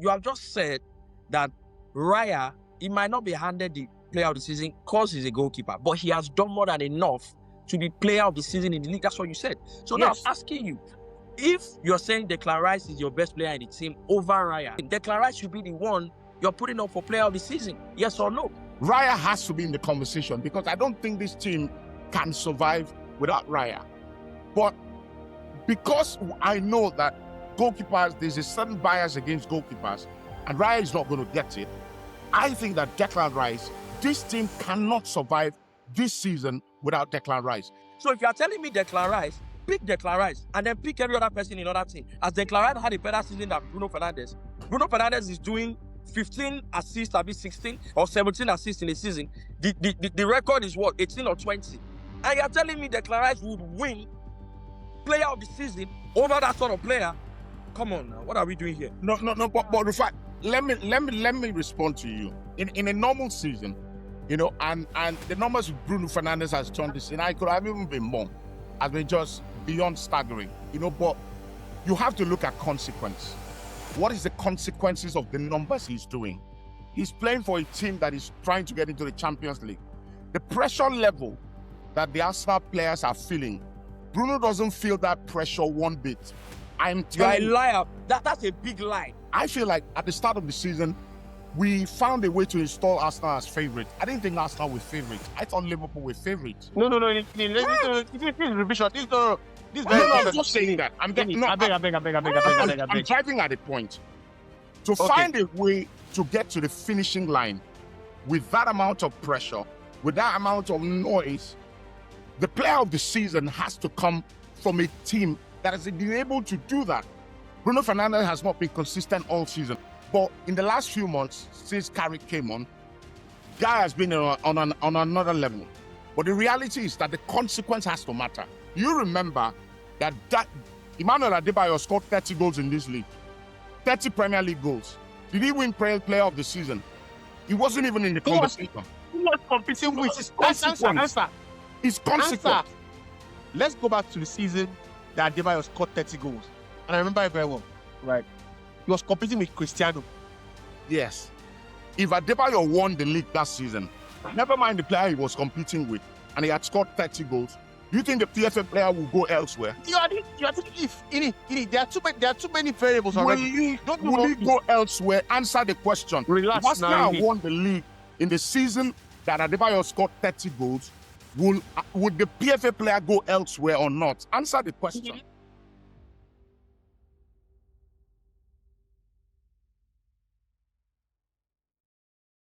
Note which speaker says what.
Speaker 1: you have just said that Raya, he might not be handed the player of the season because he's a goalkeeper, but he has done more than enough to be player of the season in the league. That's what you said. So now I'm asking you, if you're saying Declan Rice is your best player in the team over Raya, Declan Rice should be the one you're putting up for player of the season. Yes or no?
Speaker 2: Raya has to be in the conversation because I don't think this team can survive without Raya. But because I know that goalkeepers, there's a certain bias against goalkeepers, and Raya is not going to get it, I think that Declan Rice, this team cannot survive this season without Declan Rice.
Speaker 1: So if you are telling me Declan Rice, pick Declan Rice and then pick every other person in other team. As Declan Rice had a better season than Bruno Fernandes. Bruno Fernandes is doing 15 assists, maybe 16 or 17 assists in a season. The record is what, 18 or 20? And you're telling me Declan Rice would win player of the season over that sort of player? Come on now, what are we doing here?
Speaker 2: No, but in fact, let me respond to you. In a normal season, you know, and the numbers Bruno Fernandes has turned this in, I could have even been more. Has been just beyond staggering, you know, but you have to look at consequence. What is the consequences of the numbers he's doing? He's playing for a team that is trying to get into the Champions League. The pressure level that the Arsenal players are feeling, Bruno doesn't feel that pressure one bit.
Speaker 1: You're a liar. That's a big lie.
Speaker 2: I feel like at the start of the season, we found a way to install Arsenal as favourite. I didn't think Arsenal were favourite. I thought Liverpool were favourite.
Speaker 3: No. This is revision. This is
Speaker 2: I'm not saying that. I'm driving at a point. To find a way to get to the finishing line with that amount of pressure, with that amount of noise, the player of the season has to come from a team that has been able to do that. Bruno Fernandes has not been consistent all season. But in the last few months, since Carrick came on, Guy has been on another level. But the reality is that the consequence has to matter. You remember that Emmanuel Adebayo scored 30 goals in this league. 30 Premier League goals. Did he win player of the season? He wasn't even in the conversation.
Speaker 3: He was competing with his
Speaker 2: consequence.
Speaker 3: Answer.
Speaker 2: His consequence.
Speaker 3: Let's go back to the season that Adebayo scored 30 goals. And I remember it very well. Right. He was competing with Cristiano.
Speaker 2: Yes. If Adebayo won the league that season, never mind the player he was competing with, and he had scored 30 goals, do you think the PFA player will go elsewhere?
Speaker 3: You are thinking if there are too many variables already.
Speaker 2: Will he go elsewhere? Answer the question.
Speaker 3: Relax.
Speaker 2: If Arsenal won the league in the season that Adebayo scored 30 goals, would the PFA player go elsewhere or not? Answer the question.